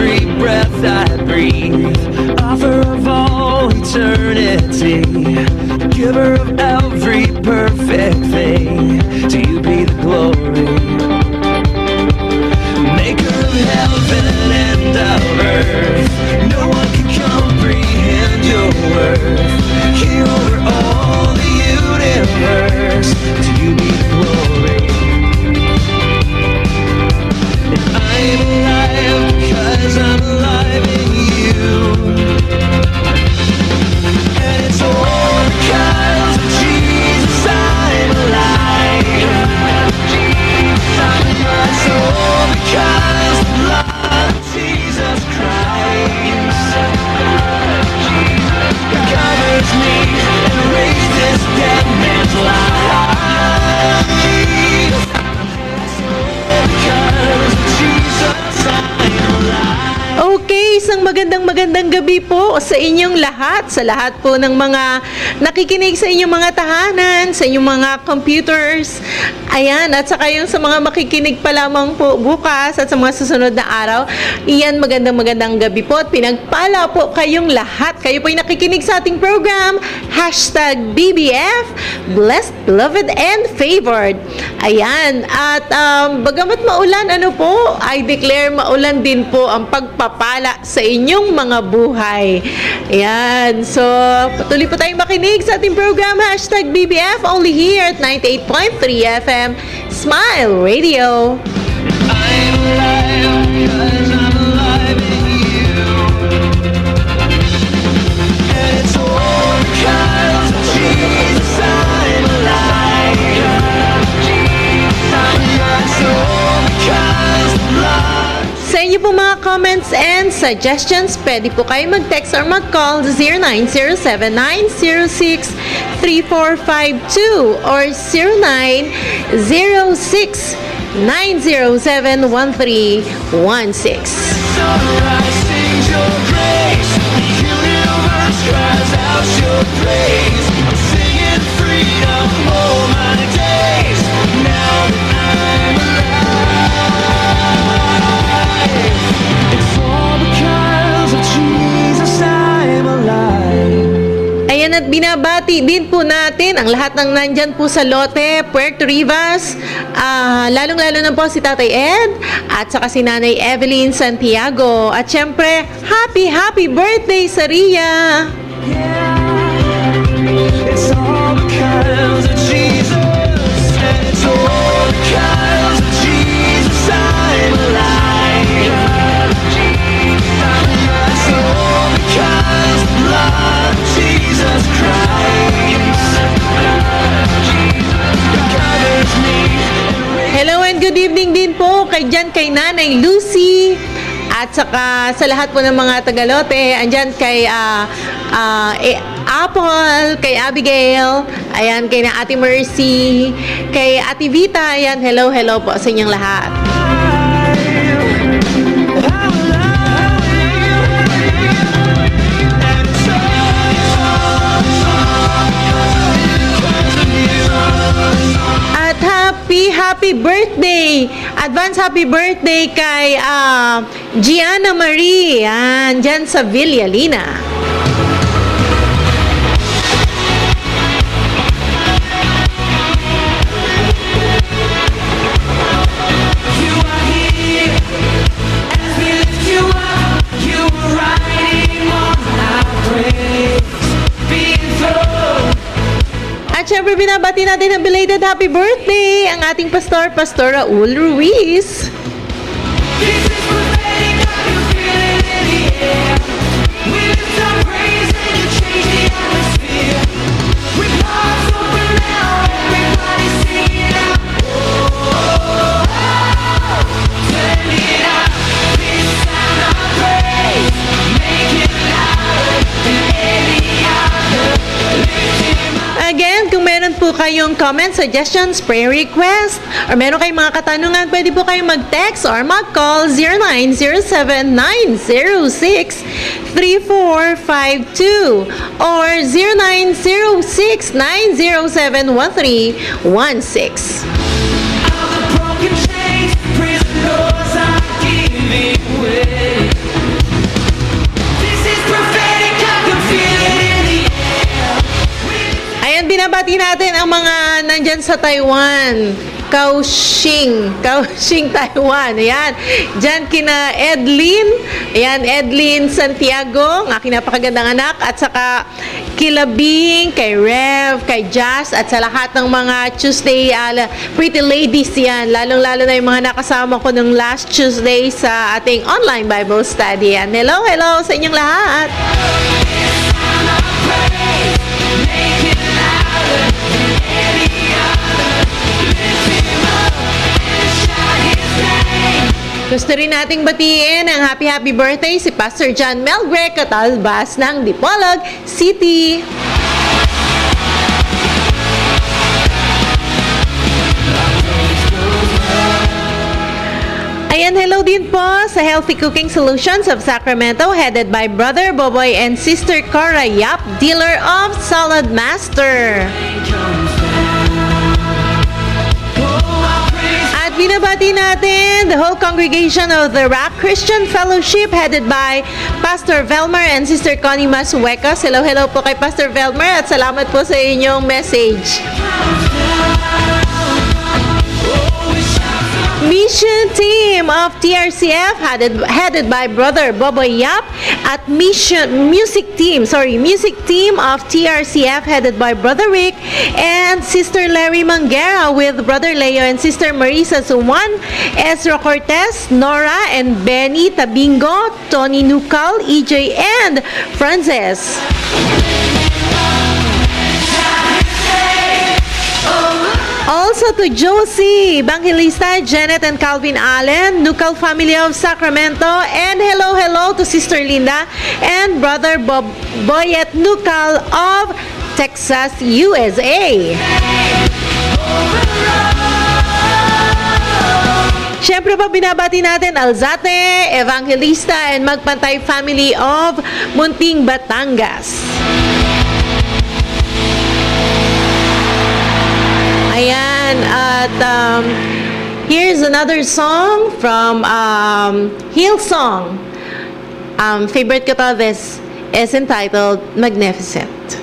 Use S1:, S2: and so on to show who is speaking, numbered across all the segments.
S1: every breath I breathe, author of all eternity, giver of every perfect thing. To you be the glory, maker of heaven and of earth. No one can comprehend your worth. King over all the universe. To you be the glory. And I'm alive because I'm alive in you. And it's all because of Jesus I'm alive. It's all because of love, Jesus Christ. He covers me and raised this dead man's life. Because of Jesus I'm alive.
S2: Okay, isang magandang gabi po sa inyong lahat, sa lahat po ng mga nakikinig sa inyong mga tahanan, sa inyong mga computers. Ayan, at saka yung sa mga makikinig pa lamang po bukas at sa mga susunod na araw. Iyan, magandang gabi po at pinagpala po kayong lahat. Kayo po ay nakikinig sa ating program, #BBF, Blessed, Beloved, and Favored. Ayan, at bagamat maulan, I declare maulan din po ang pagpapala sa inyong mga buhay. Ayan, so patuloy po tayong makinig sa ating program, #BBF, only here at 98.3 FM, Smile Radio.
S1: I'm alive because I'm alive in you. And it's all because of Jesus I'm alive. It's all because of love.
S2: Sa inyo po mga comments and suggestions, pwede po kayo mag-text or mag-call 0907-906-3452 or 0906-907-1316.
S1: Sunrise sings your grace, the universe cries out your praise. I'm singing freedom all my days, now that I'm alive. It's all because of Jesus I'm alive.
S2: Ayan, at binabati din po natin ang lahat ng nandyan po sa Lote, Puerto Rivas, lalong-lalo na po si Tatay Ed at saka si Nanay Evelyn Santiago. At syempre, happy birthday sa Ria!
S1: It's all because of Jesus, and it's all because of Jesus I'm alive. It's all because of love, Jesus Christ. He covers me.
S2: Hello and good evening din po kay Nanay Lucy at saka sa lahat po ng mga Tagalote. Andyan kay Apple, kay Abigail, ayan, kay na Ate Mercy, kay Ate Vita. Ayan, hello po sa inyong lahat. At happy birthday! Advance happy birthday kay Gianna Marie, yan, dyan sa Villalina. At syempre, binabati natin ang belated happy birthday ang ating Pastor Raul Ruiz. Again, kung meron po kayong comments, suggestions, prayer request, or meron kayong mga katanungan, pwede po kayong mag-text or mag-call 0907-906-3452 or 0906-907-1316.
S1: Broken chains, prison doors are giving way.
S2: dyan sa Taiwan. Kaohsiung, Taiwan. Ayan. Dyan kina Edlin. Ayan, Edlin Santiago, ang aking napakagandang anak. At saka Kilabing, kay Rev, kay Jazz, at sa lahat ng mga Tuesday pretty ladies yan. Lalong-lalo na yung mga nakasama ko nung last Tuesday sa ating online Bible study. Yan. Hello, hello sa inyong lahat. Gusto rin nating batiin ang happy birthday si Pastor John Melgre Catalbas ng Dipolog City. Ayan, hello din po sa Healthy Cooking Solutions of Sacramento, headed by Brother Boboy and Sister Cora Yap, dealer of Salad Master. At binabati natin the whole congregation of the Rock Christian Fellowship, headed by Pastor Velmer and Sister Connie Masuecas. Hello, hello po kay Pastor Velmer at salamat po sa inyong message. Mission team of TRCF headed by Brother Boboy Yap at music team of TRCF headed by Brother Rick and Sister Larry Mangera with Brother Leo and Sister Marisa Suwan, Ezra Cortez, Nora and Benny Tabingo, Tony Nukal, EJ and Frances. Also to Josie, Evangelista, Janet and Calvin Allen, Nukal family of Sacramento, and hello to Sister Linda and Brother Boyet Nukal of Texas, USA. Siyempre pa binabati natin Alzate, Evangelista and Magpantay family of Munting, Batangas. Ayan, at here's another song from Hillsong. Favorite ko to, this is entitled Magnificent.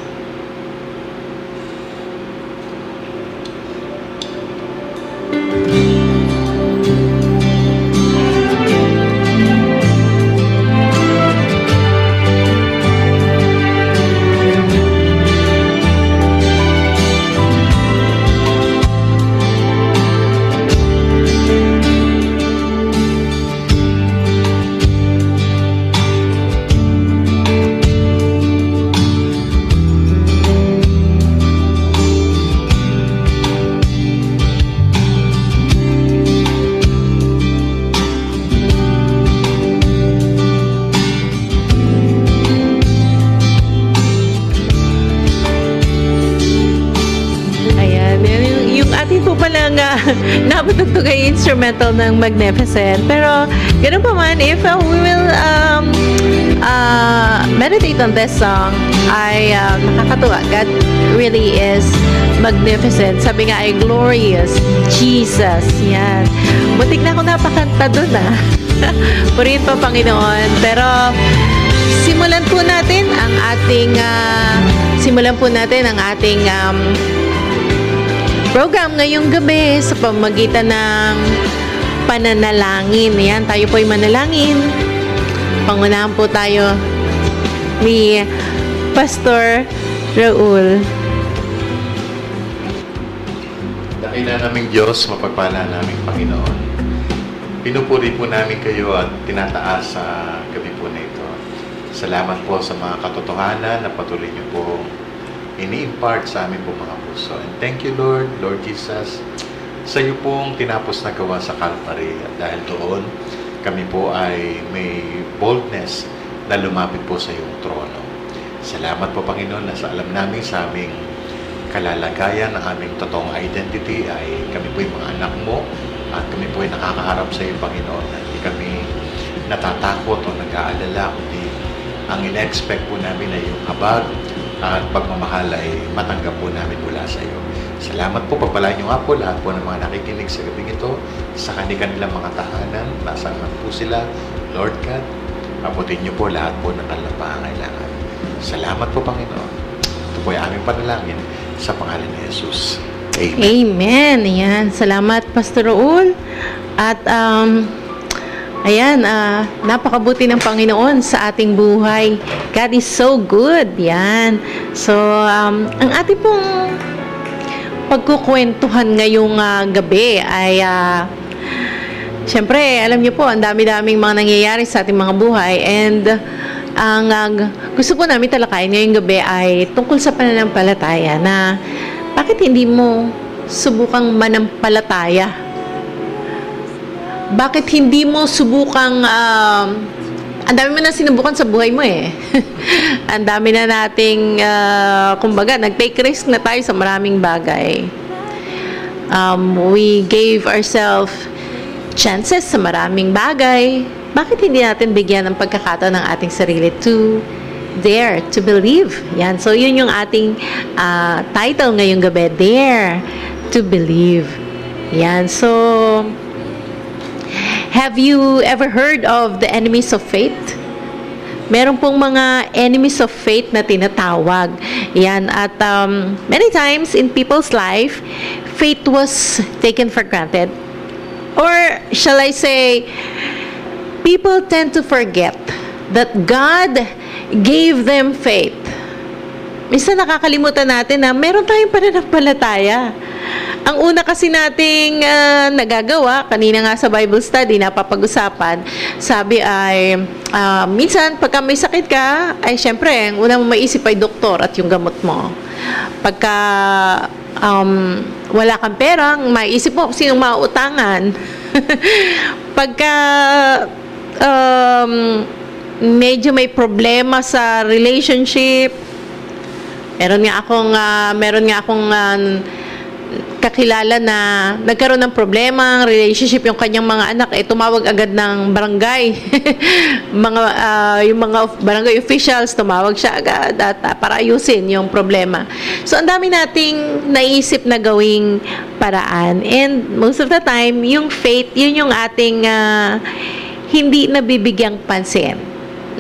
S2: Napatugtog ay instrumental ng Magnificent. Pero, ganun pa man, if we will meditate on this song, ay nakakatuwa. God really is magnificent. Sabi nga ay glorious Jesus. Yan. Butik na ako napakanta dun Purihin pa Panginoon. Pero, simulan po natin ang ating program ngayong gabi sa pamamagitan ng pananalangin. Ayan, tayo po'y manalangin. Pangunahan po tayo ni Pastor Raul.
S3: Dakila naming Diyos, mapagpala naming Panginoon. Pinupuri po namin kayo at tinataas sa gabi po na ito. Salamat po sa mga katotohanan na patuloy niyo po ini-impart sa amin po mga puso. And thank you, Lord Jesus, sa iyo pong tinapos na gawa sa Calvary. At dahil doon, kami po ay may boldness na lumapit po sa iyong trono. Salamat po, Panginoon, na sa alam namin sa aming kalalagayan, ang aming totoong identity ay kami po yung mga anak mo at kami po ay nakakaharap sa iyo, Panginoon. Hindi kami natatakot o nag-aalala, kundi ang ina-expect po namin ay yung habag at pagmamahal ay matanggap po namin mula sa iyo. Salamat po, pagpalain niyo nga po lahat po ng mga nakikinig sa gabing ito, sa kanilang mga tahanan, nasaan man po sila. Lord God, abutin niyo po lahat po ng kanilang pangangailangan. Salamat po, Panginoon. Ito po ay aming panalangin sa pangalan ni Jesus. Amen.
S2: Amen. Ayan. Salamat, Pastor Raul. At, ayan, napakabuti ng Panginoon sa ating buhay. God is so good. Yan. So, ang ating pong pagkukwentuhan ngayong gabi ay, syempre, alam niyo po, ang dami-daming mga nangyayari sa ating mga buhay. And, ang gusto po namin talakayin ngayong gabi ay tungkol sa pananampalataya na bakit hindi mo subukang manampalataya? Bakit hindi mo subukang ang dami mo na sinubukan sa buhay mo eh. Ang dami na nating kumbaga, nag-take risk na tayo sa maraming bagay. We gave ourselves chances sa maraming bagay. Bakit hindi natin bigyan ng pagkakataon ng ating sarili to dare to believe? Yan. So, yun yung ating title ngayong gabi. Dare to believe. Yan. So, have you ever heard of the enemies of faith? Meron pong mga enemies of faith na tinatawag. Yan. At many times in people's life, faith was taken for granted. Or, shall I say, people tend to forget that God gave them faith. Minsan nakakalimutan natin na meron tayong pananampalataya. Ang una kasi nating nagagawa, kanina nga sa Bible study, napapag-usapan, sabi ay, minsan pagka may sakit ka, ay syempre, ang una mo maisip ay doktor at yung gamot mo. Pagka wala kang perang, maisip mo sinong mauutangan. Pagka medyo may problema sa relationship, meron nga akong kakilala na nagkaroon ng problema ang relationship yung kanyang mga anak, tumawag agad ng barangay. Yung mga barangay officials, tumawag siya agad at para ayusin yung problema. So, ang dami nating naisip na gawing paraan. And most of the time, yung faith, yun yung ating hindi nabibigyang pansin.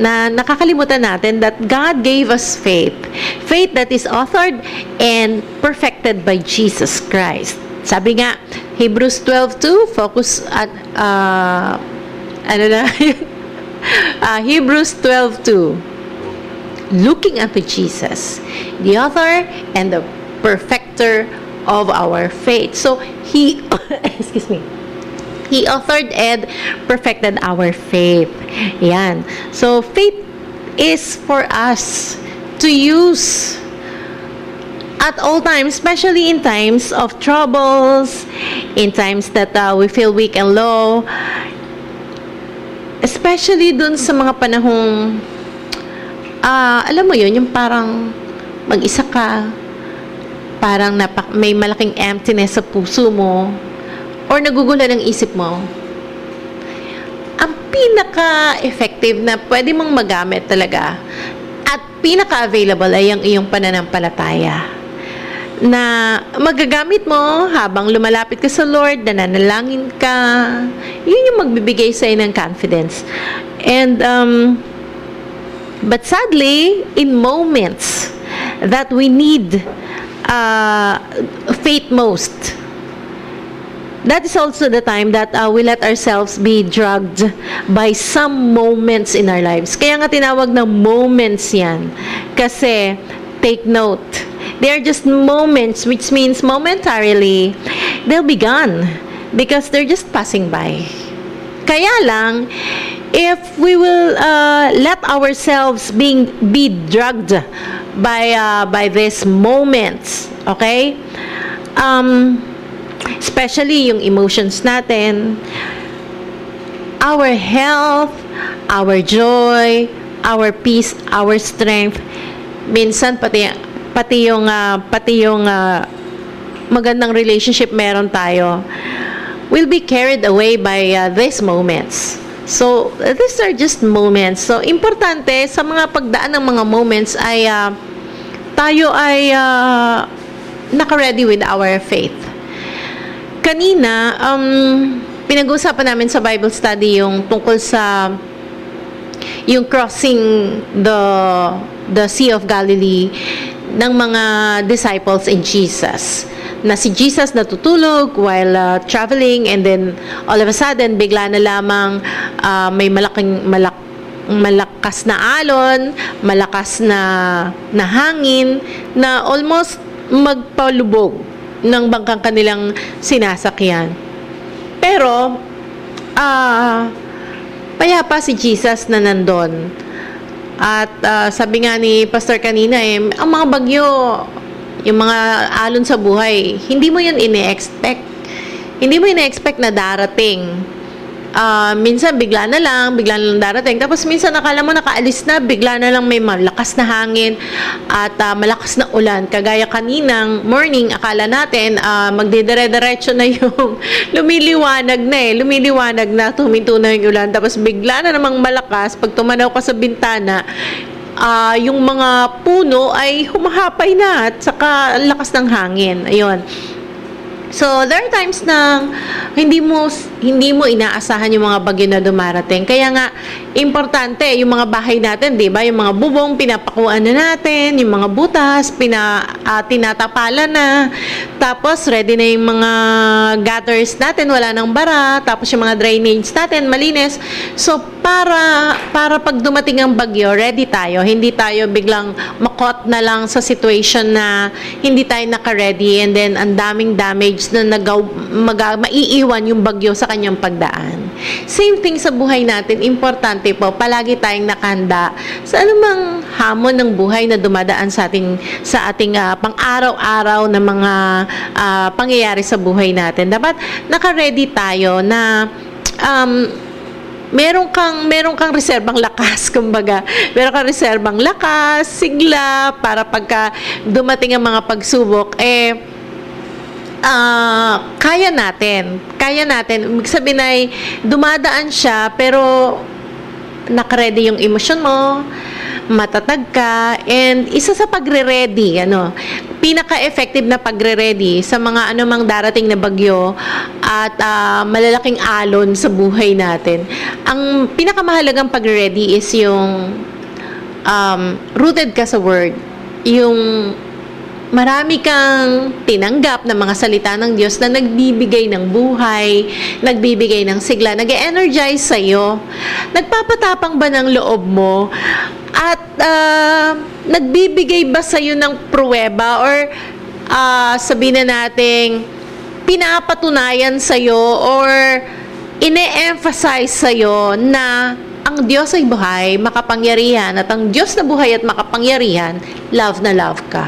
S2: Na nakakalimutan natin that God gave us faith. Faith that is authored and perfected by Jesus Christ. Sabi nga, Hebrews 12:2, focus at, Hebrews 12:2, looking unto Jesus, the author and the perfecter of our faith. So, He, excuse me, He authored and perfected our faith. Yan. So, faith is for us to use at all times, especially in times of troubles, in times that we feel weak and low, especially dun sa mga panahong, alam mo yun, yung parang mag-isa ka, parang may malaking emptiness sa puso mo, or nagugulan ang isip mo. Ang pinaka-effective na pwede mong magamit talaga at pinaka-available ay ang iyong pananampalataya na magagamit mo habang lumalapit ka sa Lord, nananalangin ka. Yun yung magbibigay sa'yo ng confidence. And but sadly, in moments that we need faith most, that is also the time that we let ourselves be drugged by some moments in our lives. Kaya nga tinawag na moments yan. Kasi, take note, they are just moments, which means momentarily, they'll be gone. Because they're just passing by. Kaya lang, if we will let ourselves be drugged by these moments, okay? Especially yung emotions natin, our health, our joy, our peace, our strength, minsan pati yung magandang relationship meron tayo, will be carried away by these moments. So, these are just moments. So, importante sa mga pagdaan ng mga moments ay tayo ay naka-ready with our faith. Kanina, pinag-uusapan namin sa Bible study yung tungkol sa yung crossing the Sea of Galilee ng mga disciples in Jesus. na si Jesus natutulog while traveling, and then all of a sudden bigla na lamang may malakas na alon, malakas na hangin na almost magpalubog ng bangkang kanilang sinasakyan. Pero payapa si Jesus na nandun. At sabi nga ni Pastor kanina ang mga bagyo, yung mga alon sa buhay, hindi mo yun ine-expect. Hindi mo ine-expect na darating. Minsan bigla na lang darating. Tapos minsan nakala mo nakaalis na, bigla na lang may malakas na hangin at malakas na ulan. Kagaya kaninang morning, akala natin magdidire-diretso na yung lumiliwanag na, tuminto na yung ulan. Tapos bigla na namang malakas, pag tumanaw ka sa bintana, yung mga puno ay humahapay na at saka lakas ng hangin. Ayun. So, there are times na hindi mo inaasahan yung mga bagyo na dumarating. Kaya nga, importante, yung mga bahay natin, di ba? Yung mga bubong, pinapakuan na natin, yung mga butas, tinatapalan na. Tapos, ready na yung mga gutters natin, wala nang bara. Tapos, yung mga drainage natin, malinis. So, para pag dumating ang bagyo, ready tayo. Hindi tayo biglang makot na lang sa situation na hindi tayo naka-ready, and then ang daming damage na maiiwan yung bagyo sa kanyang pagdaan. Same thing sa buhay natin. Importante po, palagi tayong nakahanda sa anumang hamon ng buhay na dumadaan sa ating pang-araw-araw na mga pangyayari sa buhay natin. Dapat naka-ready tayo na meron kang reserbang lakas, kumbaga. Meron kang reserbang lakas, sigla, para pagka dumating ang mga pagsubok, kaya natin. Ibig sabihin ay dumadaan siya, pero nakaready yung emosyon mo, matatag ka, and isa sa pagre-ready, pinaka-effective na pagre-ready sa mga anumang darating na bagyo at malalaking alon sa buhay natin. Ang pinakamahalagang pagre-ready is yung rooted ka sa word. Yung marami kang tinanggap na mga salita ng Diyos na nagbibigay ng buhay, nagbibigay ng sigla, nag-energize sa'yo, nagpapatapang ba ng loob mo, at nagbibigay ba sa'yo ng pruweba or sabihin na nating pinapatunayan sa'yo or ine-emphasize sa'yo na ang Diyos ay buhay, makapangyarihan, at ang Diyos na buhay at makapangyarihan, love na love ka.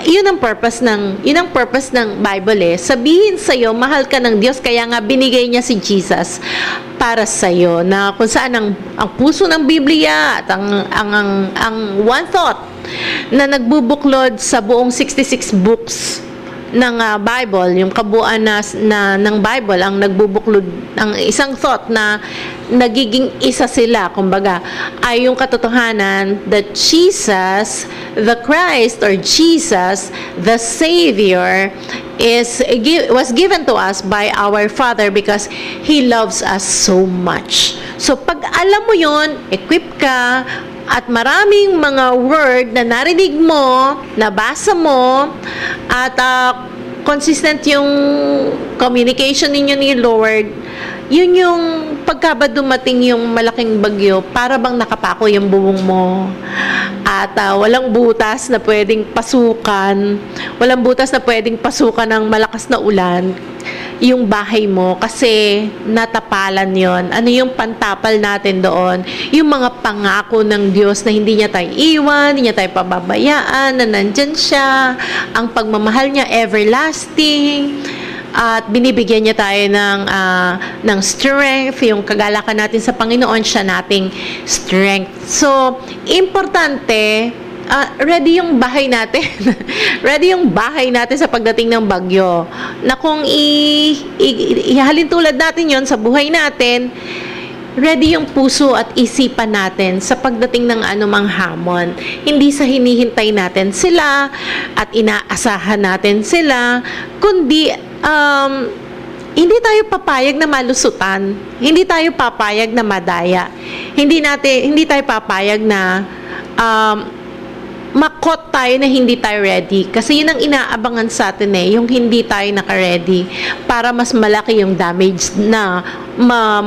S2: Yun ang purpose ng Bible, sabihin sa iyo, mahal ka ng Diyos, kaya nga binigay niya si Jesus para sa iyo, na kung saan ang puso ng Biblia at ang one thought na nagbubuklod sa buong 66 books ng Bible, yung kabuuan ng Bible, ang nagbubuklod, ang isang thought na nagiging isa sila, kumbaga, ay yung katotohanan that Jesus, the Christ, or Jesus, the Savior, was given to us by our Father because He loves us so much. So, pag alam mo yun, equip ka, at maraming mga word na narinig mo, nabasa mo, at consistent yung communication ninyo ni Lord, yun yung pagka ba dumating yung malaking bagyo, para bang nakapako yung bubong mo, at walang butas na pwedeng pasukan, ng malakas na ulan yung bahay mo, kasi natapalan yon. Ano yung pantapal natin doon? Yung mga pangako ng Diyos na hindi niya tayo iwan, hindi niya tayo pababayaan, na nandyan siya, ang pagmamahal niya everlasting, at binibigyan niya tayo ng strength, yung kagalakan natin sa Panginoon, siya nating strength. So, importante, ready yung bahay natin. Ready yung bahay natin sa pagdating ng bagyo. Na kung ihalin tulad natin yon sa buhay natin, ready yung puso at isipan natin sa pagdating ng anumang hamon. Hindi sa hinihintay natin sila at inaasahan natin sila, kundi hindi tayo papayag na malusutan. Hindi tayo papayag na madaya. Hindi tayo papayag na makot tayo na hindi tayo ready. Kasi yun ang inaabangan sa atin yung hindi tayo naka-ready para mas malaki yung damage na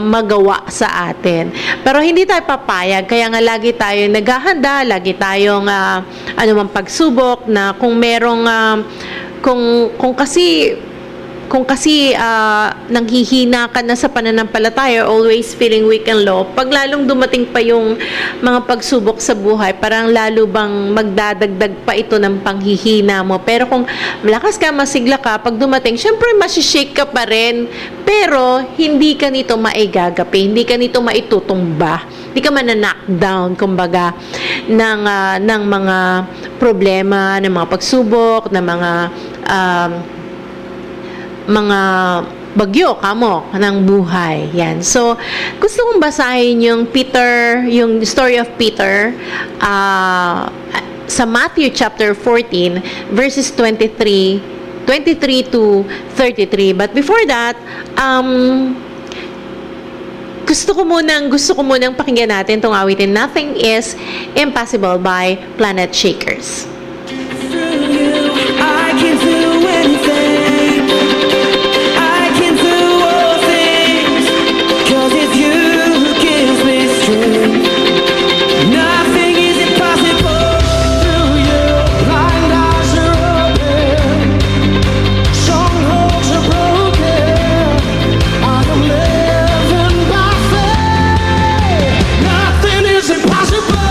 S2: magawa sa atin. Pero hindi tayo papayag, kaya nga lagi tayo naghahanda, lagi tayong anumang pagsubok na kung merong kung kasi nanghihina ka na sa pananampalataya, always feeling weak and low, pag lalong dumating pa yung mga pagsubok sa buhay, parang lalo bang magdadagdag pa ito ng panghihina mo. Pero kung malakas ka, masigla ka, pag dumating, syempre masishake ka pa rin, pero hindi ka nito maigagapi, hindi ka nito maitutumba, hindi ka knockdown kumbaga ng mga problema, ng mga pagsubok, ng mga bagyo ng buhay. Yan. So, gusto kong basahin yung story of Peter sa Matthew chapter 14 verses 23 to 33. But before that, gusto ko munang pakinggan natin tong awitin, Nothing is Impossible by Planet Shakers.
S1: I can do anything. I can do all things. 'Cause it's you who gives me strength. Nothing is impossible through you. Blind eyes are open. Strongholds are broken. I am living by faith. Nothing is impossible.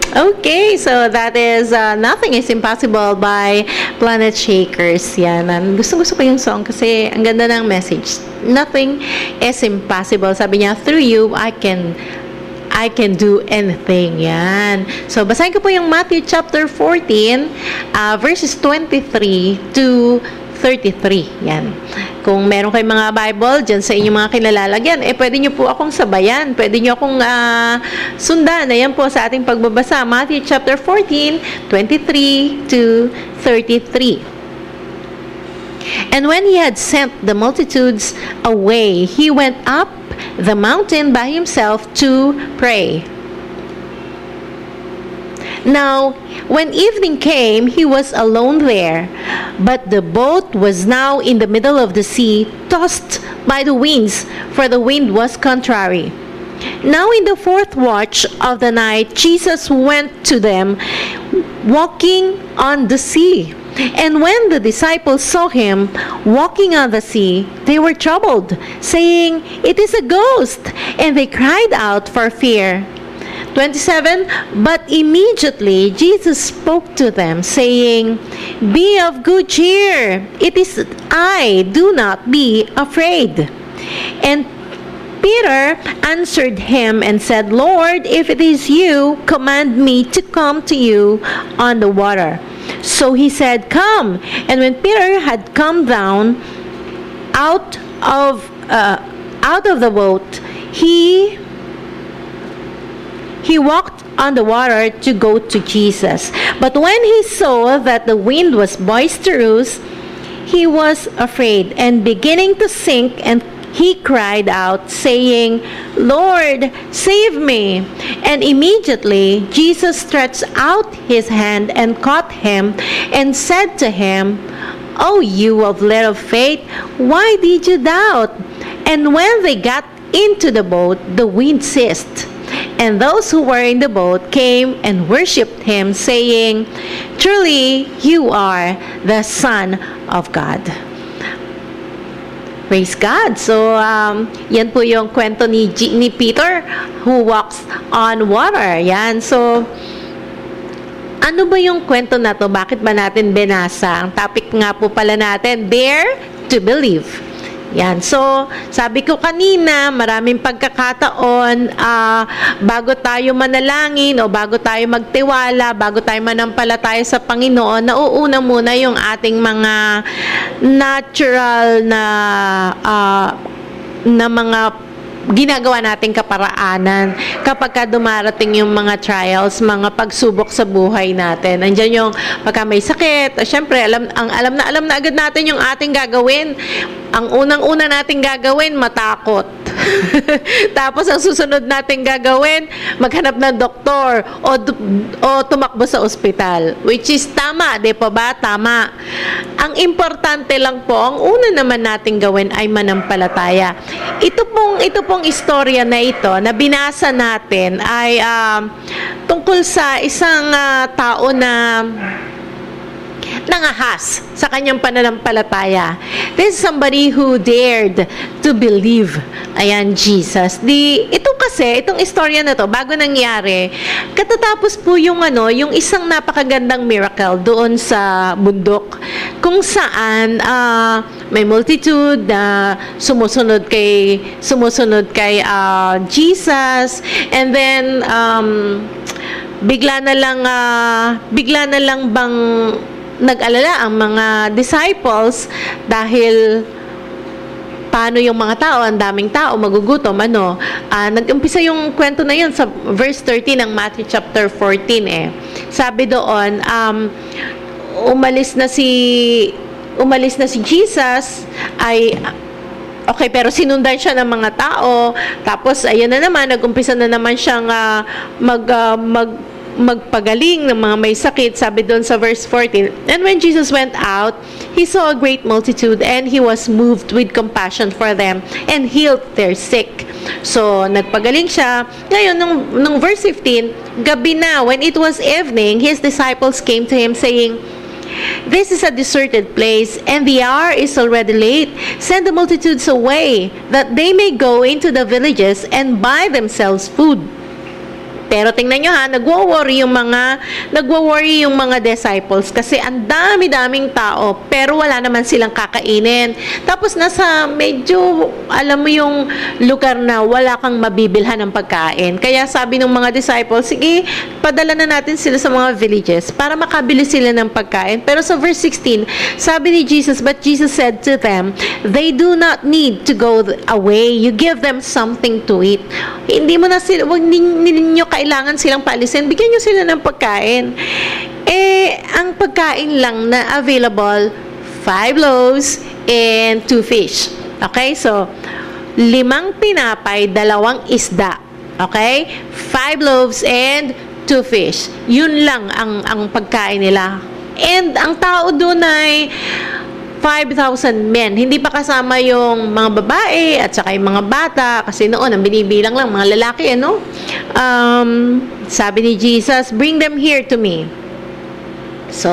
S2: Okay, so that is Nothing is Impossible by Planet Shakers. Yan. Gusto ko yung song kasi ang ganda ng message. Nothing is impossible. Sabi niya, through you, I can do anything. Yan. So, basahin ko po yung Matthew chapter 14, verses 23 to 33. Yan. Kung meron kayong mga Bible dyan sa inyong mga kilalalagyan, pwede nyo po akong sabayan. Pwede nyo akong sundan. Ayan po sa ating pagbabasa. Matthew chapter 14, 23 to 33. And when he had sent the multitudes away, he went up the mountain by himself to pray. Now, when evening came, he was alone there, but the boat was now in the middle of the sea, tossed by the winds, for the wind was contrary. Now in the fourth watch of the night, Jesus went to them, walking on the sea. And when the disciples saw him walking on the sea, they were troubled, saying, "It is a ghost!" And they cried out for fear. 27, but immediately Jesus spoke to them, saying, "Be of good cheer, it is I, do not be afraid." And Peter answered him and said, "Lord, if it is you, command me to come to you on the water." So he said, "Come." And when Peter had come down out of the boat, he walked on the water to go to Jesus. But when he saw that the wind was boisterous, he was afraid, and beginning to sink, and he cried out, saying, "Lord, save me." And immediately Jesus stretched out his hand and caught him, and said to him, "Oh, you of little faith, why did you doubt?" And when they got into the boat, the wind ceased. And those who were in the boat came and worshipped him, saying, "Truly, you are the Son of God." Praise God. So, yan po yung kwento ni Peter who walks on water. Yan. So, ano ba yung kwento na to? Bakit ba natin binasa? Ang topic nga po pala natin, Dare to Believe. Yan. So, sabi ko kanina, maraming pagkakataon, bago tayo manalangin o bago tayo magtiwala, bago tayo manampalataya sa Panginoon, nauuna muna yung ating mga natural na mga ginagawa nating kaparaanan kapag dumarating yung mga trials, mga pagsubok sa buhay natin. Andiyan yung pagka may sakit, syempre alam na agad natin yung ating gagawin. Ang unang-una nating gagawin, matakot. Tapos ang susunod nating gagawin, maghanap ng doktor o tumakbo sa ospital, which is tama, di pa ba? Tama. Ang importante lang po, ang una naman nating gawin ay manampalataya. Ito pong istorya na ito na binasa natin ay tungkol sa isang tao na nangahas sa kanyang pananampalataya. This is somebody who dared to believe, Jesus. Itong istorya na to, bago nangyari, katatapos po yung isang napakagandang miracle doon sa bundok, kung saan may multitude na sumusunod kay Jesus, and then bigla na lang bang nag-alala ang mga disciples dahil paano yung mga tao, ang daming tao, magugutom, nag-umpisa yung kwento na yun sa verse 13 ng Matthew chapter 14 Sabi doon, umalis na si Jesus, okay, pero sinundan siya ng mga tao, tapos ayun na naman, nag-umpisa na naman siyang magpagaling ng mga may sakit. Sabi doon sa verse 14, "And when Jesus went out, he saw a great multitude, and he was moved with compassion for them, and healed their sick." So, nagpagaling siya. Ngayon, nung verse 15, gabi na, when it was evening, his disciples came to him saying, "This is a deserted place, and the hour is already late. Send the multitudes away, that they may go into the villages and buy themselves food." Pero tingnan nyo nagwo-worry yung mga disciples kasi ang dami-daming tao pero wala naman silang kakainin. Tapos nasa medyo, alam mo yung lugar na wala kang mabibilhan ng pagkain. Kaya sabi ng mga disciples, sige, padala na natin sila sa mga villages para makabili sila ng pagkain. Pero sa verse 16, sabi ni Jesus, "But Jesus said to them, they do not need to go away. You give them something to eat." Hindi mo na sila, huwag ninyo kailangan silang paalisin, bigyan nyo sila ng pagkain. Ang pagkain lang na available, 5 loaves and 2 fish. Okay, so 5 tinapay, 2 isda. Okay, 5 loaves and 2 fish. Yun lang ang pagkain nila. And ang tao doon ay 5,000 men. Hindi pa kasama yung mga babae at saka yung mga bata kasi noon ang binibilang lang mga lalaki, sabi ni Jesus, "Bring them here to me." So,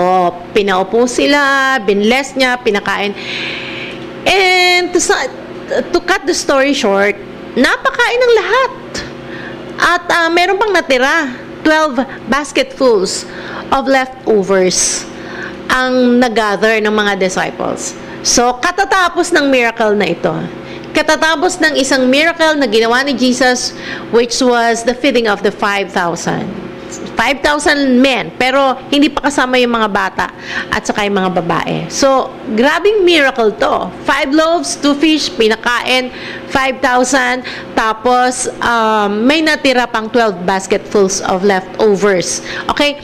S2: pinaupo sila, binless niya, pinakain. And to cut the story short, napakain ng lahat. At meron pang natira, 12 basketfuls of leftovers ang nag-gather ng mga disciples. So, katatapos ng miracle na ito, katatapos ng isang miracle na ginawa ni Jesus, which was the feeding of the 5,000 men, pero hindi pa kasama yung mga bata at saka yung mga babae. So, grabing miracle to. 5 loaves, 2 fish, pinakain, 5,000, tapos may natira pang 12 basketfuls of leftovers. Okay?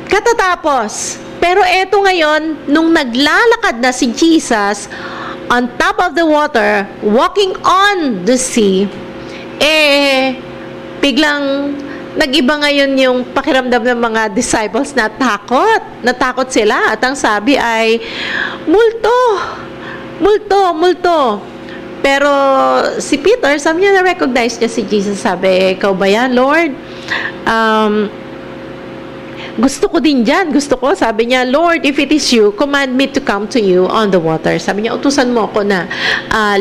S2: Katatapos, pero eto ngayon, nung naglalakad na si Jesus on top of the water, walking on the sea, biglang nag-iba ngayon yung pakiramdam ng mga disciples na takot. Natakot sila. At ang sabi ay, multo. Pero si Peter, sabi niya, na-recognize niya si Jesus. Sabi, ikaw ba yan, Lord? Gusto ko din dyan. Sabi niya, Lord, if it is you, command me to come to you on the water. Sabi niya, utusan mo ako na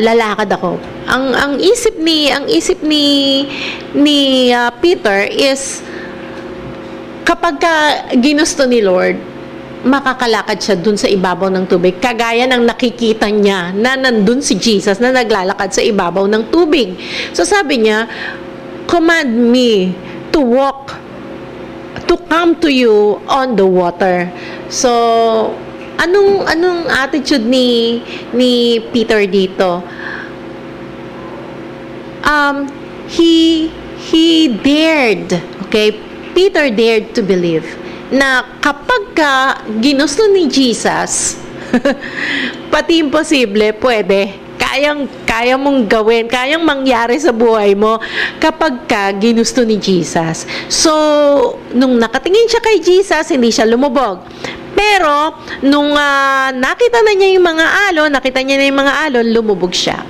S2: lalakad ako. Ang isip ni Peter is, kapag ginusto ni Lord, makakalakad siya dun sa ibabaw ng tubig. Kagaya ng nakikita niya na nandun si Jesus na naglalakad sa ibabaw ng tubig. So sabi niya, command me to walk, to come to you on the water. So, anong attitude ni Peter dito? He dared, okay? Peter dared to believe na kapag ginusto ni Jesus, pati imposible, pwede. Kaya mong gawin, kayang mangyari sa buhay mo kapag ginusto ni Jesus. So, nung nakatingin siya kay Jesus, hindi siya lumubog. Pero, nung nakita niya yung mga alon, lumubog siya.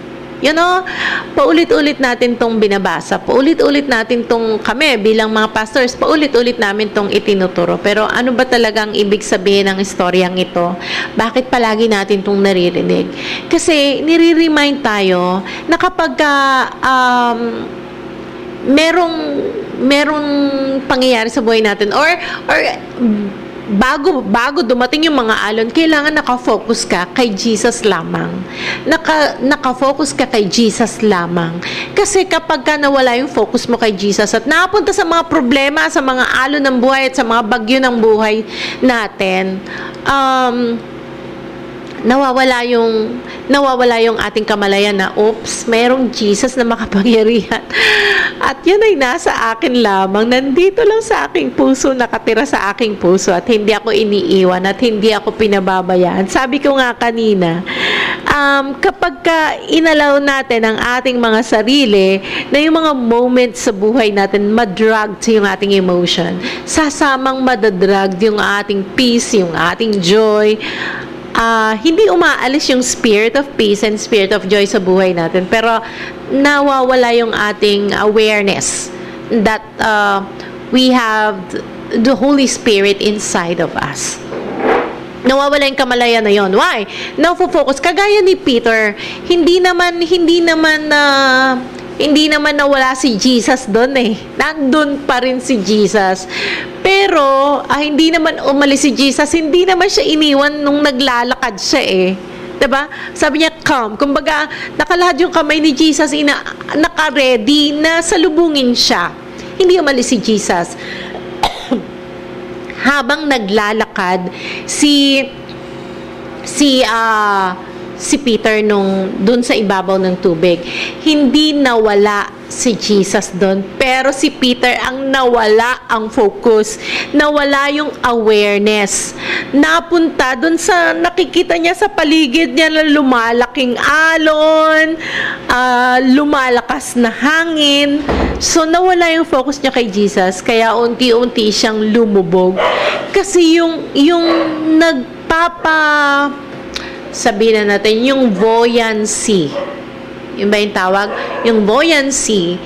S2: You know, paulit-ulit natin tong binabasa. Paulit-ulit natin tong kami bilang mga pastors, paulit-ulit namin tong itinuturo. Pero ano ba talagang ibig sabihin ng istoryang ito? Bakit palagi natin tong naririnig? Kasi nire-remind tayo na kapag merong pangyayari sa buhay natin or bago dumating yung mga alon, kailangan nakafocus ka kay Jesus lamang. Nakafocus ka kay Jesus lamang. Kasi kapag nawala yung focus mo kay Jesus at napunta sa mga problema, sa mga alon ng buhay at sa mga bagyo ng buhay natin, nawawala yung ating kamalayan na, oops, mayroong Jesus na makapangyarihan. At yun ay nasa akin lamang. Nandito lang sa aking puso, nakatira sa aking puso at hindi ako iniiwan at hindi ako pinababayaan. Sabi ko nga kanina, kapag inalaw natin ang ating mga sarili na yung mga moments sa buhay natin madrag yung ating emotion, sasamang madadrag yung ating peace, yung ating joy, hindi umaalis yung spirit of peace and spirit of joy sa buhay natin, pero nawawala yung ating awareness that we have the Holy Spirit inside of us. Nawawala yung kamalayan na yon. Why? Now-focus. Kagaya ni Peter, hindi naman nawala si Jesus doon eh. Nandun pa rin si Jesus. Pero, hindi naman umalis si Jesus. Hindi naman siya iniwan nung naglalakad siya eh. Diba? Sabi niya, come. Kumbaga, nakalahad yung kamay ni Jesus, naka-ready na salubungin siya. Hindi umalis si Jesus. Habang naglalakad, si Peter dun sa ibabaw ng tubig, hindi nawala si Jesus doon, pero si Peter ang nawala ang focus, nawala yung awareness, napunta doon sa nakikita niya sa paligid niya na lumalaking alon, lumalakas na hangin. So nawala yung focus niya kay Jesus, kaya unti-unti siyang lumubog kasi yung sabihin na natin, yung buoyancy. Yung ba yung tawag? Yung buoyancy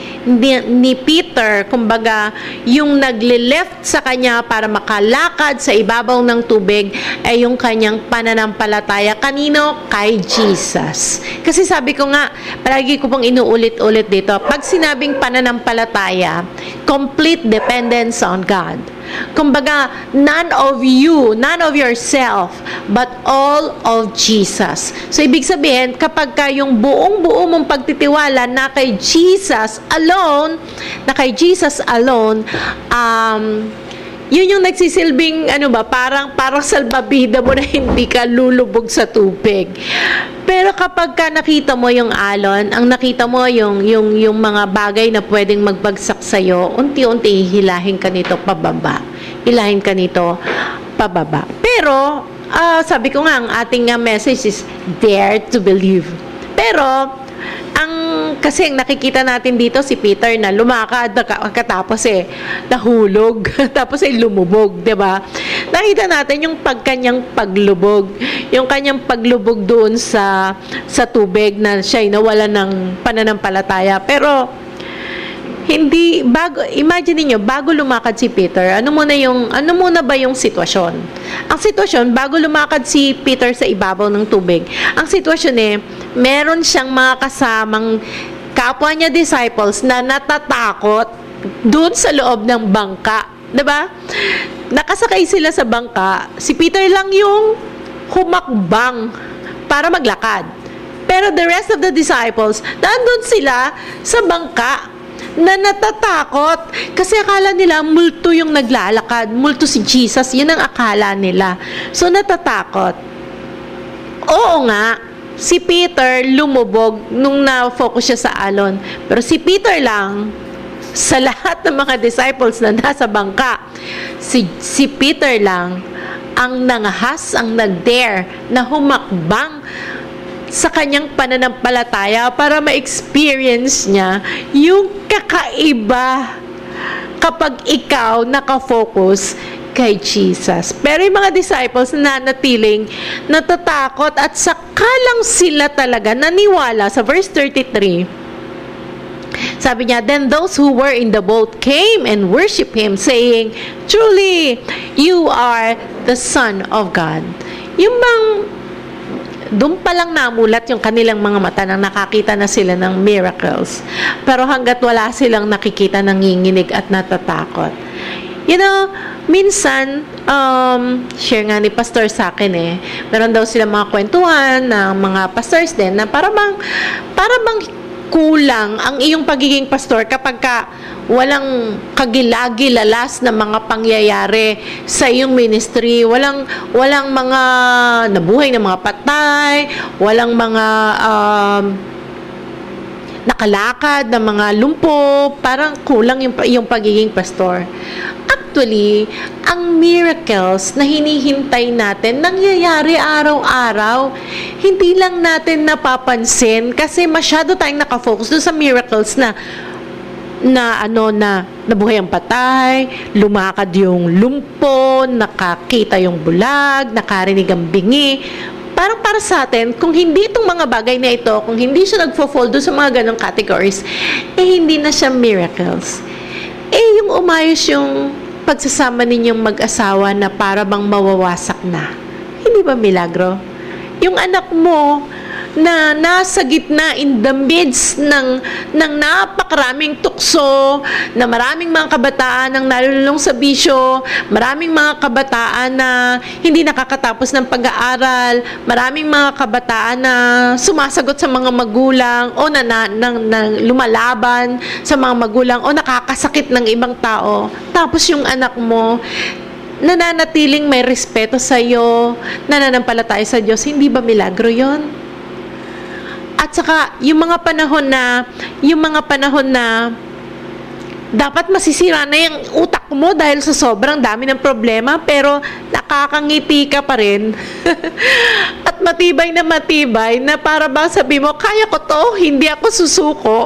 S2: ni Peter, kumbaga, yung nagle-left sa kanya para makalakad sa ibabaw ng tubig ay yung kanyang pananampalataya. Kanino? Kay Jesus. Kasi sabi ko nga, palagi ko pong inuulit-ulit dito, pag sinabing pananampalataya, complete dependence on God. Kumbaga, none of you, none of yourself, but all of Jesus. So, ibig sabihin, kapag yung buong-buo mong pagtitiwala na kay Jesus alone, yun yung nagsisilbing, parang salbabida mo na hindi ka lulubog sa tubig. Pero kapag nakita mo yung alon, ang nakita mo yung mga bagay na pwedeng magbagsak sa'yo, unti-unti hilahin ka nito pababa. Pero, sabi ko nga, ang ating message is dare to believe. Pero, ang Kasi ang nakikita natin dito si Peter na lumakad katapos nahulog tapos lumubog, 'di ba? Nakita natin yung kanyang paglubog, yung kanyang paglubog doon sa tubig na siya ay nawala ng pananampalataya. Pero imagine niyo bago lumakad si Peter, ano muna ba yung sitwasyon? Ang sitwasyon bago lumakad si Peter sa ibabaw ng tubig, ang sitwasyon meron siyang mga kasamang kapwa niya disciples na natatakot doon sa loob ng bangka, 'di ba? Nakasakay sila sa bangka, si Peter lang yung humakbang para maglakad. Pero the rest of the disciples, nandun sila sa bangka na natatakot kasi akala nila multo yung naglalakad, multo si Jesus, yun ang akala nila. So natatakot. Oo nga, si Peter lumubog nung na-focus siya sa alon. Pero si Peter lang, sa lahat ng mga disciples na nasa bangka, si Peter lang ang nangahas, ang nag-dare na humakbang sa kanyang pananampalataya para ma-experience niya yung kakaiba kapag ikaw nakafocus kay Jesus. Pero yung mga disciples na nanatiling natatakot at saka lang sila talaga naniwala sa verse 33. Sabi niya, then those who were in the boat came and worshiped Him, saying, truly, you are the Son of God. Yung bang doon pa lang namulat yung kanilang mga mata nang nakakita na sila ng miracles. Pero hanggat wala silang nakikita, nanginginig at natatakot. You know, minsan, share nga ni pastor sa akin meron daw sila mga kwentuhan ng mga pastors din na para bang kulang ang iyong pagiging pastor kapag walang kagilagilalas na mga pangyayari sa iyong ministry, walang mga nabuhay na mga patay, walang mga nakalakad na mga lumpo, parang kulang yung pagiging pastor. Actually, ang miracles na hinihintay natin, nangyayari araw-araw. Hindi lang natin napapansin kasi masyado tayong nakafocus doon sa miracles na nabuhay ang patay, lumakad yung lumpo, nakakita yung bulag, nakarinig ang bingi. Parang para sa atin, kung hindi itong mga bagay na ito, kung hindi siya nagfo-fall doon sa mga ganong categories, hindi na siya miracles. Yung umayos yung pagsasama ninyong mag-asawa na para bang mawawasak na. Hindi ba milagro? Yung anak mo na nasa gitna in the midst ng napakaraming tukso, na maraming mga kabataan ang nalulung sa bisyo, maraming mga kabataan na hindi nakakatapos ng pag-aaral, maraming mga kabataan na sumasagot sa mga magulang o na lumalaban sa mga magulang o nakakasakit ng ibang tao. Tapos yung anak mo nananatiling may respeto sa iyo, nananampalataya sa Diyos, hindi ba milagro yon? At saka, yung mga panahon na dapat masisira na yung utak mo dahil sa sobrang dami ng problema, pero nakakangiti ka pa rin. At matibay na para bang sabi mo, kaya ko to, hindi ako susuko.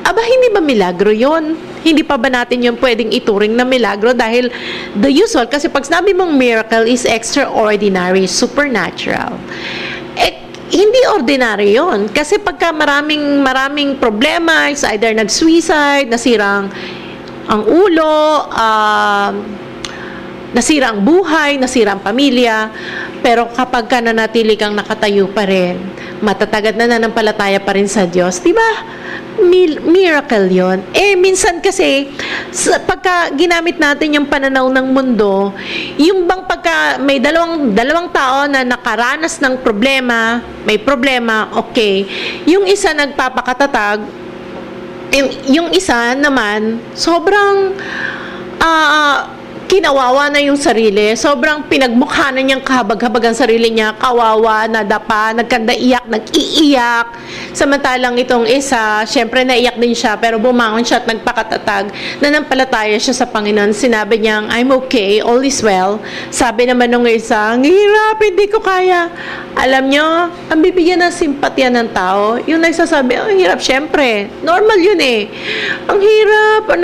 S2: Aba, hindi ba milagro yon? Hindi pa ba natin yung pwedeng ituring na milagro? Dahil the usual, kasi pag sinabi mong miracle is extraordinary, supernatural. Hindi ordinary yon. Kasi pagka maraming problema, it's either nag-suicide, nasirang ang ulo, nasira ang buhay, nasira ang pamilya, pero kapag ka nanatili kang nakatayo pa rin, matatagad na nanampalataya pa rin sa Diyos, di ba? Miracle yon. Minsan kasi, pagka ginamit natin yung pananaw ng mundo, yung bang pagka may dalawang tao na nakaranas ng problema, may problema, okay. Yung isa nagpapakatatag, yung isa naman, sobrang kinawawa na yung sarili. Sobrang pinagmukha na niyang kahabag-habag ang sarili niya. Kawawa, nadapa, nagkandaiyak, nag-iiyak. Samantalang itong isa, syempre naiyak din siya, pero bumangon siya at nagpakatatag. Nanampalataya siya sa Panginoon. Sinabi niyang, I'm okay, all is well. Sabi naman nung isa, ang hirap, hindi ko kaya. Alam niyo, ang bibigyan ng simpatya ng tao, yung nagsasabi, ang hirap, syempre. Normal yun eh. Ang hirap,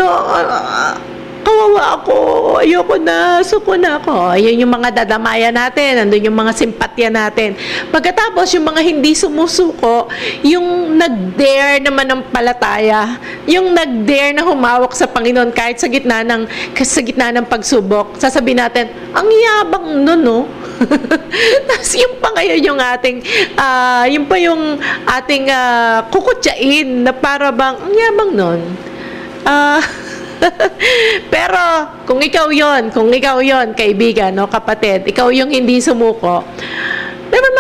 S2: kawawa ako, ayoko na, suko na ako. Ayun yung mga dadamayan natin, nandun yung mga simpatya natin. Pagkatapos, yung mga hindi sumusuko, yung nag-dare naman ng palataya, yung nag-dare na humawak sa Panginoon kahit sa gitna ng pagsubok, sasabihin natin, ang yabang nun, no? Tapos yung pa ngayon yung ating, yung pa yung ating kukutsain na para bang, ang yabang nun. Pero kung ikaw yon, kaibigan, no, kapatid, ikaw yung hindi sumuko, never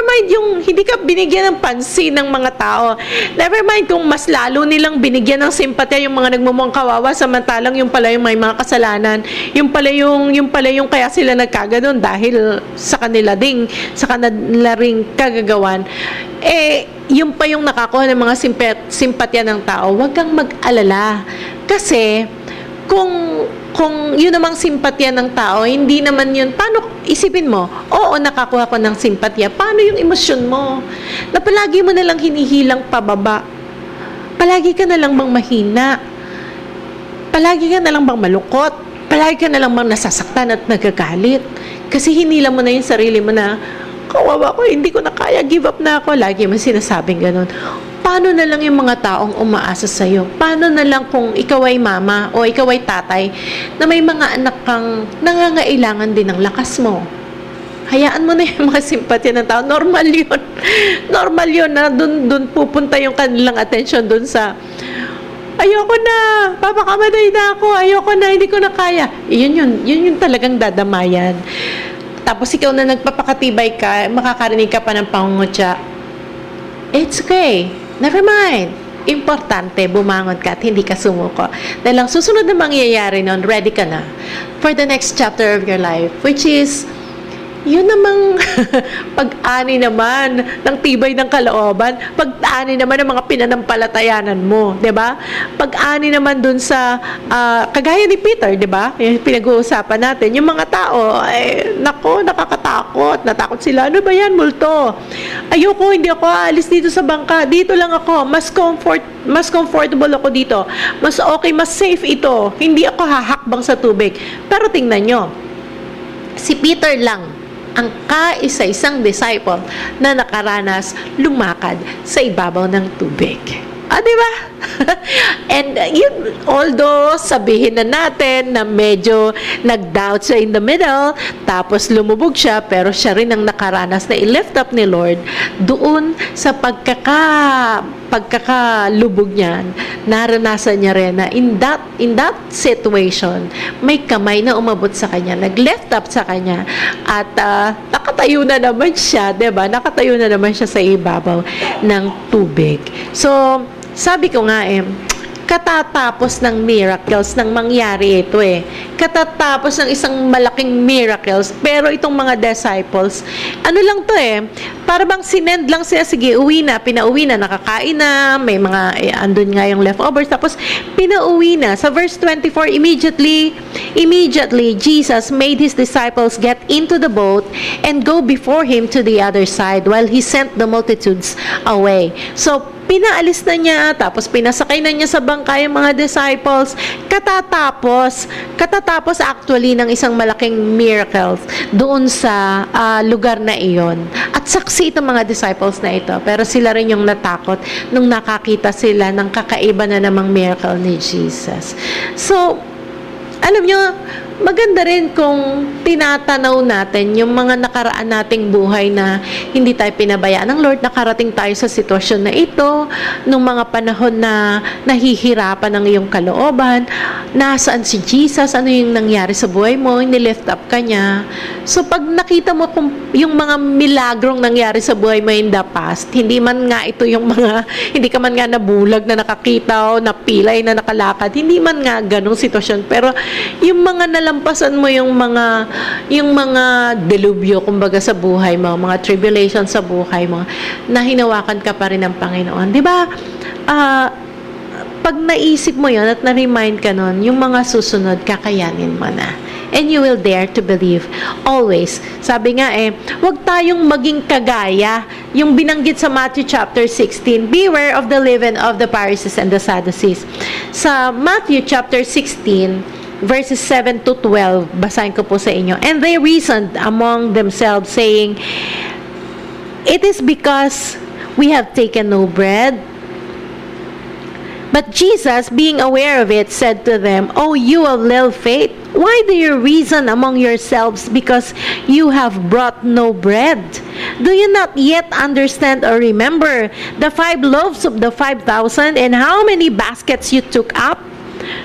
S2: mind yung hindi ka binigyan ng pansin ng mga tao. Never mind kung mas lalo nilang binigyan ng simpatya yung mga nagmumukhang kawawa, samantalang yung pala yung may mga kasalanan, yung pala yung kaya sila nagkaganon dahil sa kanila ring kagagawan. Yung pa yung nakakuha ng mga simpatya ng tao. Huwag kang mag-alala. Kasi, kung yun namang simpatya ng tao, hindi naman yun, paano, isipin mo, oo, nakakuha ko ng simpatya, paano yung emosyon mo? Na palagi mo nalang hinihilang pababa. Palagi ka nalang bang mahina? Palagi ka nalang bang malungkot? Palagi ka nalang bang nasasaktan at nagagalit? Kasi hinila mo na yung sarili mo na, kawawa ko, hindi ko na kaya, give up na ako. Lagi mo sinasabing ganun. Paano na lang yung mga taong umaasa sa'yo? Paano na lang kung ikaw ay mama o ikaw ay tatay na may mga anak kang nangangailangan din ng lakas mo? Hayaan mo na yung mga simpatya ng tao. Normal yun. Normal yun na dun pupunta yung kanilang atensyon dun sa ayoko na, papakamatay na ako, ayoko na, hindi ko na kaya. Yun yung talagang dadamayan. Tapos ikaw na nagpapakatibay ka, makakarinig ka pa ng pangungutya. It's okay. Never mind. Importante, bumangon ka at hindi ka sumuko. Dahil ang susunod na mangyayari nun, ready ka na for the next chapter of your life, which is yun namang pag-ani naman ng tibay ng kalooban, pag-ani naman ng mga pinanampalatayanan mo, 'di ba? Pag-ani naman dun sa kagaya ni Peter, 'di ba? Yung pinag-uusapan natin, yung mga tao ay nako, nakakatakot, natakot sila. Ano ba 'yan, multo? Ayoko, hindi ako aalis dito sa bangka. Dito lang ako, mas comfortable ako dito. Mas okay, mas safe ito. Hindi ako hahakbang sa tubig. Pero tingnan nyo, si Peter lang ang kaisa-isang disciple na nakaranas lumakad sa ibabaw ng tubig. Diba? And although sabihin na natin na medyo nag-doubt siya in the middle, tapos lumubog siya, pero siya rin ang nakaranas na i-lift up ni Lord doon sa pagkakalubog niyan. Naranasan niya rin na in that situation, may kamay na umabot sa kanya, nag-lift up sa kanya, at nakatayo na naman siya, diba? Nakatayo na naman siya sa ibabaw ng tubig. So, sabi ko nga katatapos ng miracles nang mangyari ito Katatapos ng isang malaking miracles, pero itong mga disciples, ano lang to para bang sinend lang sila, sige, uwi na, pinauwi na, nakakain na, may mga, andun nga yung leftovers, tapos pinauwi na. Sa verse 24, immediately, Jesus made his disciples get into the boat and go before him to the other side while he sent the multitudes away. So, pinaalis na niya, tapos pinasakay na niya sa bangka yung mga disciples, katatapos actually ng isang malaking miracles doon sa lugar na iyon. At saksi itong mga disciples na ito, pero sila rin yung natakot nung nakakita sila ng kakaiba na namang miracle ni Jesus. So, alam nyo, maganda rin kung tinatanaw natin yung mga nakaraan nating buhay na hindi tayo pinabayaan ng Lord, nakarating tayo sa sitwasyon na ito, nung mga panahon na nahihirapan ang iyong kalooban, nasaan si Jesus, ano yung nangyari sa buhay mo, nilift up ka niya. So pag nakita mo kung yung mga milagrong nangyari sa buhay mo in the past, hindi man nga ito yung mga, hindi ka man nga nabulag na nakakita o napilay na nakalakad, hindi man nga ganong sitwasyon, pero yung mga nalampasan mo, yung mga delubyo kumbaga sa buhay mo, mga tribulation sa buhay mo, na hinawakan ka pa rin ng Panginoon, di ba? Pag naisip mo yon at na-remind ka nun, yung mga susunod kakayanin mo na. And you will dare to believe. Always. Sabi nga huwag tayong maging kagaya yung binanggit sa Matthew chapter 16. Beware of the leaven of the Pharisees and the Sadducees. Sa Matthew chapter 16, verses 7 to 12, basahin ko po sa inyo. And they reasoned among themselves, saying, "It is because we have taken no bread." But Jesus, being aware of it, said to them, "O you of little faith, why do you reason among yourselves because you have brought no bread? Do you not yet understand or remember the 5 loaves of the 5,000 and how many baskets you took up?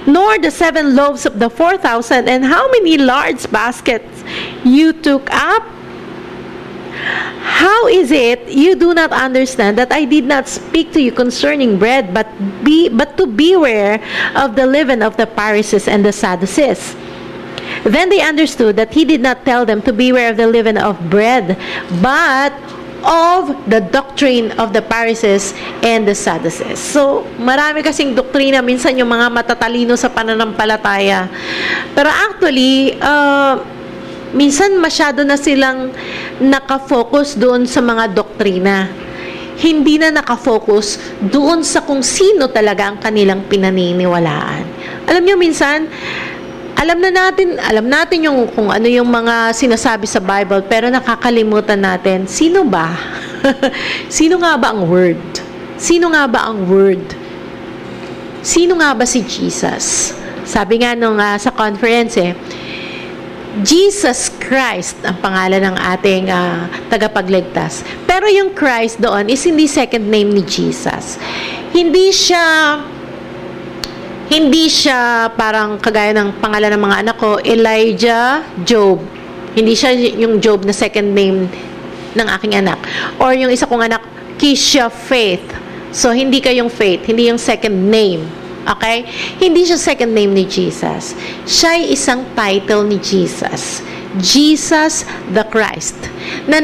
S2: Nor the 7 loaves of the 4,000 and how many large baskets you took up? How is it you do not understand that I did not speak to you concerning bread, but to beware of the leaven of the Pharisees and the Sadducees?" Then they understood that he did not tell them to beware of the leaven of bread, but of the doctrine of the Pharisees and the Sadducees. So, marami kasing doktrina minsan yung mga matatalino sa pananampalataya. Pero actually, minsan masyado na silang nakafocus doon sa mga doktrina. Hindi na nakafocus doon sa kung sino talaga ang kanilang pinaniniwalaan. Alam nyo, minsan, alam natin yung kung ano yung mga sinasabi sa Bible, pero nakakalimutan natin, sino ba? Sino nga ba ang Word? Sino nga ba ang Word? Sino nga ba si Jesus? Sabi nga nung sa conference Jesus Christ ang pangalan ng ating tagapagligtas. Pero yung Christ doon is hindi second name ni Jesus. Hindi siya parang kagaya ng pangalan ng mga anak ko, Elijah, Job. Hindi siya yung Job na second name ng aking anak. Or yung isa kong anak, Kisha Faith. So, hindi kayong Faith, hindi yung second name. Okay? Hindi siya second name ni Jesus. Siya ay isang title ni Jesus. Jesus the Christ. Na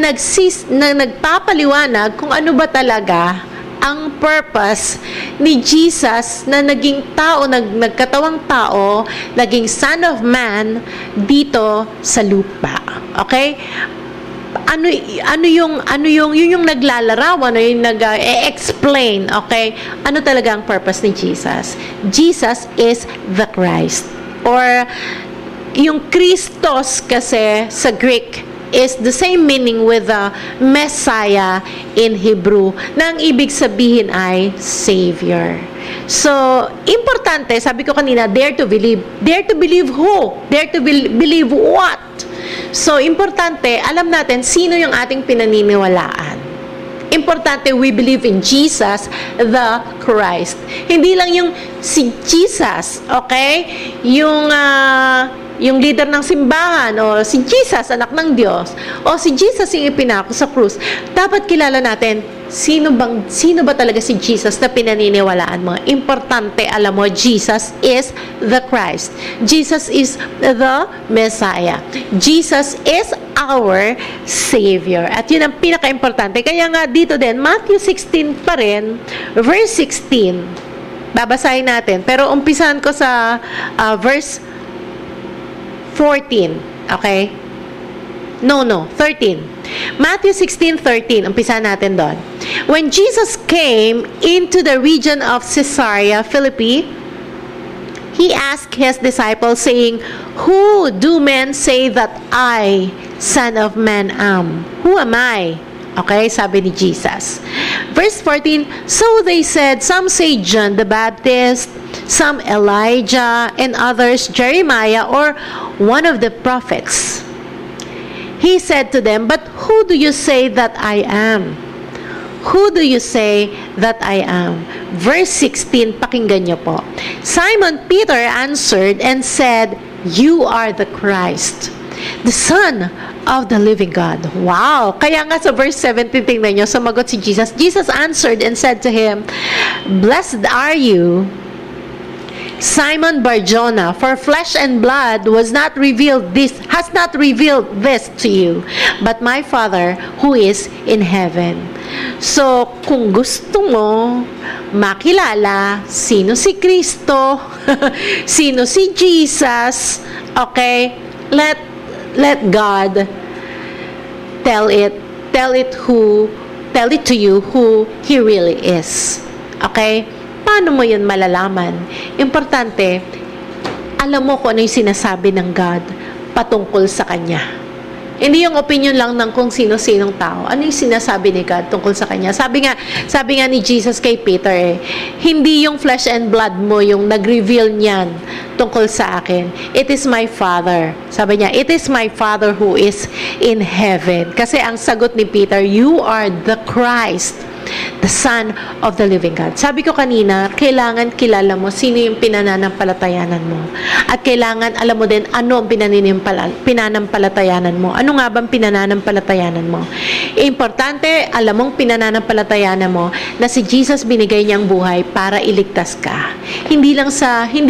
S2: nagpapaliwanag kung ano ba talaga ang purpose ni Jesus na naging tao, nagkatawang tao, naging Son of Man dito sa lupa. Okay? Yun yung naglalarawan, yung nag-explain, okay? Ano talaga ang purpose ni Jesus? Jesus is the Christ. Or, yung Christos kasi sa Greek is the same meaning with the Messiah in Hebrew, na ang ibig sabihin ay Savior. So, importante, sabi ko kanina, dare to believe. Dare to believe who? Dare to believe what? So, importante, alam natin sino yung ating pinaniniwalaan. Importante, we believe in Jesus, the Christ. Hindi lang yung si Jesus, okay? Yung leader ng simbahan, o si Jesus, anak ng Diyos, o si Jesus yung ipinako sa krus. Dapat kilala natin, sino ba talaga si Jesus na pinaniniwalaan mo? Importante, alam mo, Jesus is the Christ. Jesus is the Messiah. Jesus is our Savior. At yun ang pinaka-importante. Kaya nga dito din, Matthew 16 pa rin, verse 16. Babasahin natin. Pero umpisahan ko sa verse 14. Okay? No, 13. Matthew 16:13. Umpisa natin doon. When Jesus came into the region of Caesarea Philippi, he asked his disciples, saying, "Who do men say that I, Son of Man, am? Who am I?" Okay, sabi ni Jesus. Verse 14, so they said, some say John the Baptist, some Elijah, and others Jeremiah or one of the prophets. He said to them, "But who do you say that I am? Who do you say that I am?" Verse 16, pakinggan niyo po. Simon Peter answered and said, "You are the Christ, the Son of the living God." Wow! Kaya nga sa verse 17, tingnan niyo, sumagot si Jesus. Jesus answered and said to him, "Blessed are you, Simon Bar-Jonah, for flesh and blood has not revealed this to you, but my Father who is in heaven." So, kung gusto mo makilala sino si Kristo, sino si Jesus, okay, let God tell it to you who He really is. Okay? Paano mo yun malalaman? Importante, alam mo kung ano yung sinasabi ng God patungkol sa Kanya. Hindi yung opinion lang ng kung sino-sinong tao. Ano yung sinasabi ni God tungkol sa Kanya? Sabi nga ni Jesus kay Peter, hindi yung flesh and blood mo yung nag-reveal niyan tungkol sa akin. It is my Father. Sabi niya, it is my Father who is in heaven. Kasi ang sagot ni Peter, you are the Christ, the Son of the living God. Sabi ko kanina, kailangan kilala mo sino yung pinananampalatayanan mo. At kailangan alam mo din ano ang pinanampalatayanan mo. Ano nga bang pinananampalatayanan mo? Importante, alam mong pinananampalatayanan mo na si Jesus binigay niyang buhay para iligtas ka. Hindi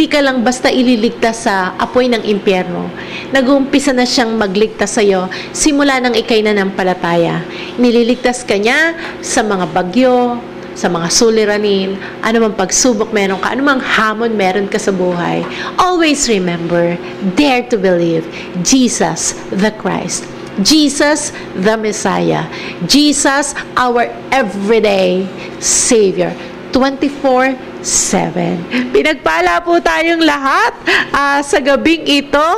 S2: ka lang basta ililigtas sa apoy ng impyerno. Nag-uumpisa na siyang magligtas sa iyo simula nang ikay nananampalataya. Nililigtas ka niya sa mga bagyo, sa mga suliranin, anumang pagsubok meron ka, anumang hamon meron ka sa buhay. Always remember, dare to believe, Jesus the Christ, Jesus the Messiah, Jesus our everyday Savior, 24/7. Pinagpala po tayong lahat sa gabing ito.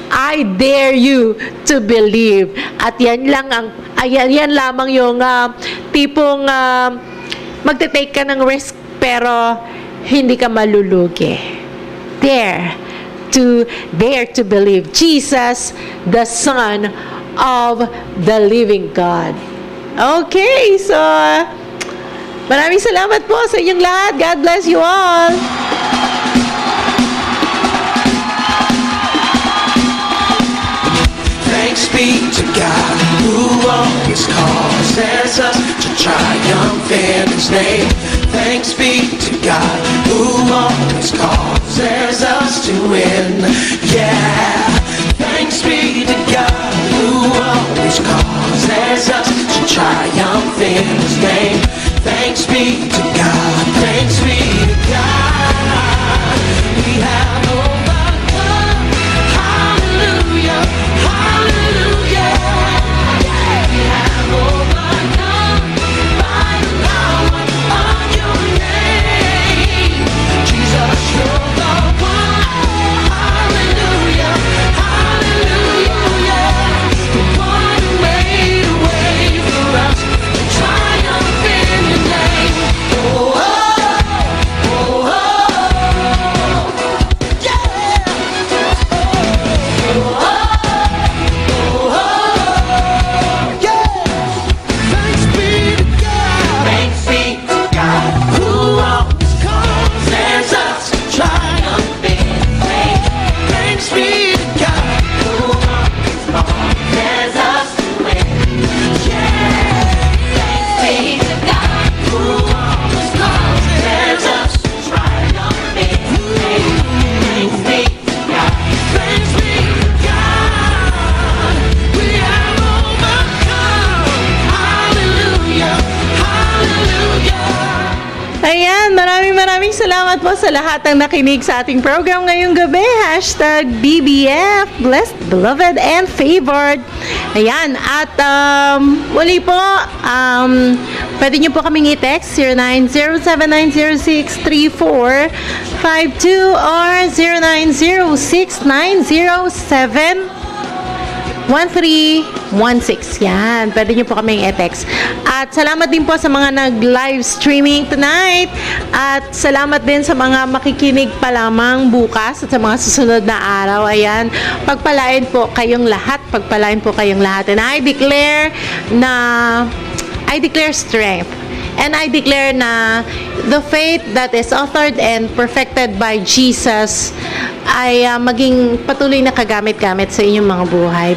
S2: I dare you to believe. At yan lamang yung tipong magte-take ka ng risk pero hindi ka malulugi. Dare to believe Jesus, the Son of the living God. Okay, so maraming salamat po sa inyong lahat. God bless you all.
S1: Thanks be to God who always causes us to triumph in His name. Thanks be to God who always causes us to win. Yeah. Thanks be to God who always causes us to triumph in His name. Thanks be to God. Thanks be to God. We have overcome. Hallelujah. Hallelujah. We have overcome by the power of your name. Jesus, you're the one. Hallelujah. Hallelujah. The one who made a way for us to triumph in your name. Oh, oh, oh, oh. Yeah. Oh, oh. Thanks be to God. Thanks be to God who always causes us to triumph in faith. Thanks be to God who always causes us to win. Yeah. Thanks be to God who always causes us to triumph in faith. Thanks be to God. Thanks be to God. We have overcome. Hallelujah. Hallelujah.
S2: Ayan, maraming salamat po sa lahat ng nakinig sa ating program ngayong gabi. #BBF, Blessed, Beloved, and Favored. Ayan, at muli po, pwede nyo po kaming i-text 0907-906-3452 or 0906-907-1310. Yan. Pwede nyo po kaming e-text. At salamat din po sa mga nag-live streaming tonight. At salamat din sa mga makikinig pa lamang bukas at sa mga susunod na araw. Ayan. Pagpalain po kayong lahat. And I declare strength. And I declare na the faith that is authored and perfected by Jesus ay maging patuloy na kagamit-gamit sa inyong mga buhay.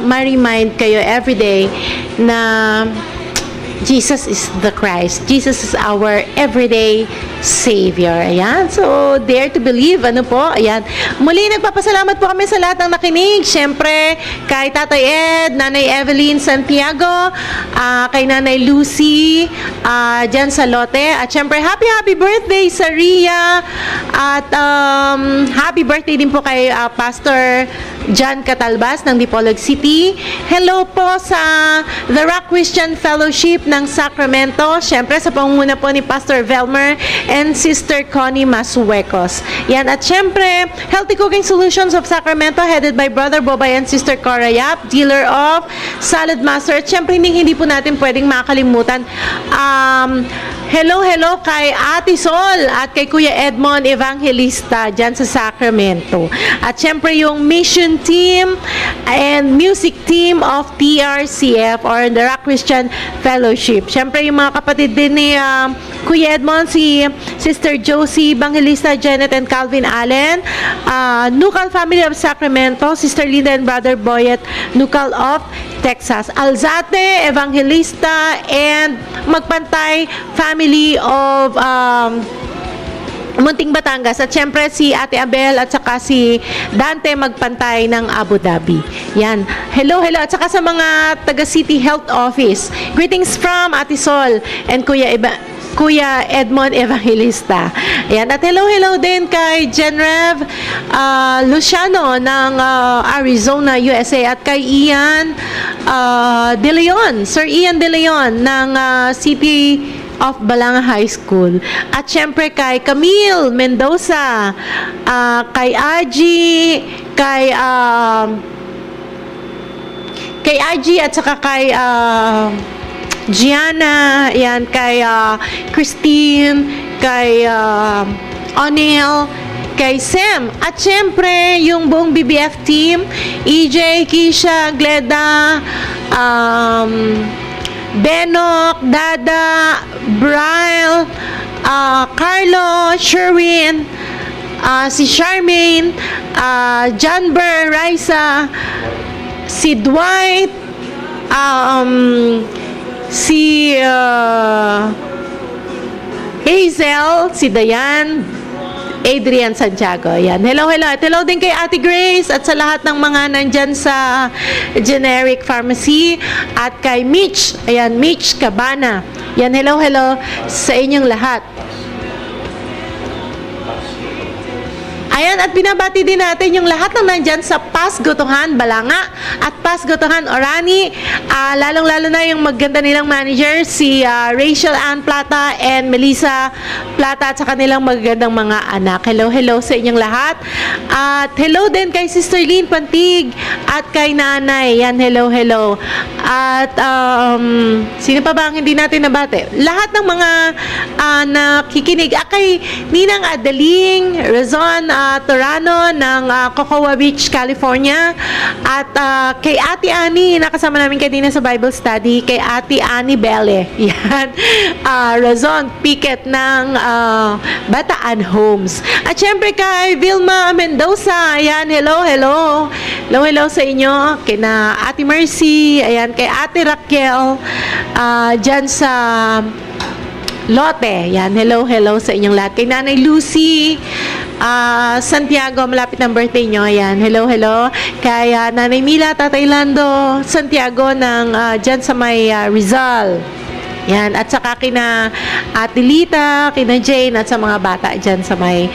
S2: Ma-remind kayo everyday na Jesus is the Christ. Jesus is our everyday Savior. Ayan. So, dare to believe. Ano po? Ayan. Muli, nagpapasalamat po kami sa lahat ng nakinig. Siyempre, kay Tatay Ed, Nanay Evelyn Santiago, kay Nanay Lucy, dyan sa Lote. At siyempre, happy birthday sa Ria. At happy birthday din po kay Pastor John Catalbas ng Dipolog City. Hello po sa The Rock Christian Fellowship ng Sacramento. Siyempre, sa pangunguna po ni Pastor Velmer and Sister Connie Masuecos. Yan. At siyempre, Healthy Cooking Solutions of Sacramento headed by Brother Bobay and Sister Cora Yap, dealer of Salad Master. At siyempre, hindi po natin pwedeng makalimutan. Hello kay Ate Sol at kay Kuya Edmond Evangelista dyan sa Sacramento. At siyempre, yung mission team and music team of TRCF or the Rock Christian Fellowship. Siyempre, yung mga kapatid din ni Kuya Edmond, si Sister Josie Evangelista, Janet and Calvin Allen, Nucal Family of Sacramento, Sister Linda and Brother Boyet Nucal of Texas, Alzate Evangelista, and Magpantay Family of Munting Batangas. At syempre si Ate Abel at saka si Dante Magpantay ng Abu Dhabi. Yan. Hello. At saka sa mga taga City Health Office. Greetings from Ate Sol and Kuya Edmond Evangelista. Ayan. At hello din kay Genrev Luciano ng Arizona, USA. At kay Ian De Leon, Sir Ian De Leon ng City of Balanga High School. At syempre kay Camille Mendoza, kay Aji, kay Aji at saka kay Gianna, yan, kay Christine, kay O'Neil, kay Sam, at syempre yung buong BBF team, EJ, Kisha, Gleda, Benok, Dada, Bryle, Carlo, Sherwin, si Charmaine, John Burr, Raisa, si Dwight, si Hazel, si Dayan, Adrian Santiago. Yan. Hello. At hello din kay Ate Grace at sa lahat ng mga nandyan sa Generic Pharmacy at kay Mitch. Ayan, Mitch Cabana. Yan, hello sa inyong lahat. Ayan, at binabati din natin yung lahat ng nandyan sa Pasgutuhan, Balanga at Pasgutuhan, Orani. Lalong-lalo na yung maganda nilang manager, si Rachel Ann Plata and Melissa Plata at sa kanilang magagandang mga anak. Hello sa inyong lahat. At hello din kay Sister Lynn Pantig at kay Nanay. Yan, hello. At sino pa ba ang hindi natin nabati? Lahat ng mga nakikinig. Kay Ninang Adaling Razon Torano ng Cocoa Beach, California. At kay Ate Annie, nakasama namin kanina sa Bible study, kay Ate Annie Belle. Yan. Razon Piquet ng Bataan Homes. At syempre kay Vilma Mendoza. Ayan, hello. Hello sa inyo. Kina Ate Mercy. Ayan, kay Ate Raquel. Dyan sa Lote. Yan, hello sa inyong lahat. Kay Nanay Lucy Santiago, malapit ng birthday nyo. Ayan, hello. Kay Nanay Mila, Tatay Lando Santiago ng dyan sa may Rizal. Yan, at saka kina Ate Lita, kina Jane, at sa mga bata dyan sa may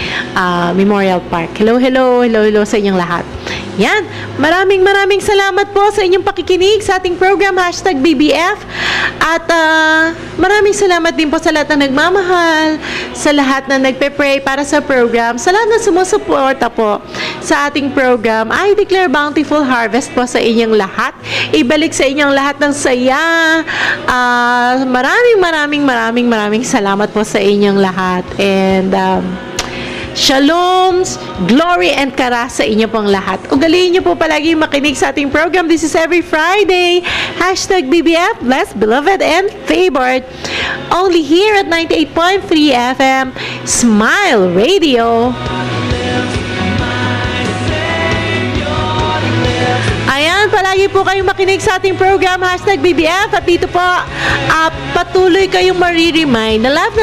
S2: Memorial Park. Hello sa inyong lahat. Yan, maraming salamat po sa inyong pakikinig sa ating program, #BBF. At maraming salamat din po sa lahat na nagmamahal, sa lahat na nagpe-pray para sa program, sa lahat na sumusuporta po sa ating program. I declare bountiful harvest po sa inyong lahat. Ibalik sa inyong lahat ng saya. Maraming salamat po sa inyong lahat. And shalom, glory, and kara sa inyo pong lahat. Ugaliin niyo po palagi makinig sa ating program. This is every Friday. #BBF, blessed, beloved, and favored. Only here at 98.3 FM, Smile Radio. Ayan, palagi po kayong makinig sa ating program, #BBF. At dito po, patuloy kayong mariremind na love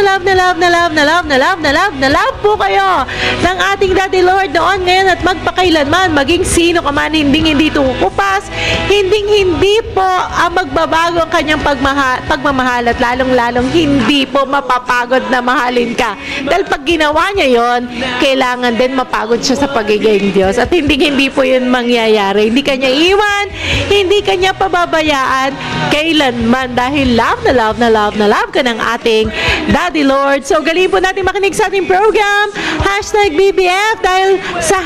S2: po kayo ng ating Daddy Lord noon, ngayon, at magpakailanman. Maging sino ka man, hindi tumukupas, hindi po magbabago ang kanyang pagmamahal, at lalong hindi po mapapagod na mahalin ka. Dahil pag ginawa niya yon, kailangan din mapagod siya sa pagiging Diyos. At hindi po yun mangyayari. Hindi kanya iwan, hindi kanya pababayaan kailanman, dahil love ka ng ating Daddy Lord. So galing po natin makinig sa ating program, #BBF, dahil sa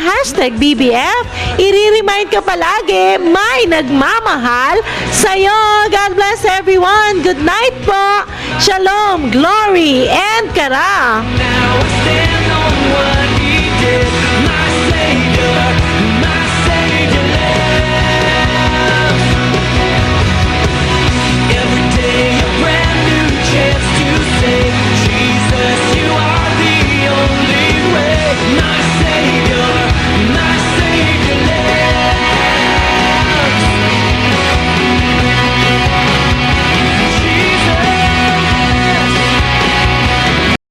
S2: #BBF, i-remind ka palagi may nagmamahal sa'yo. God bless everyone. Good night po. Shalom, glory, and kara.
S1: Now I stand on what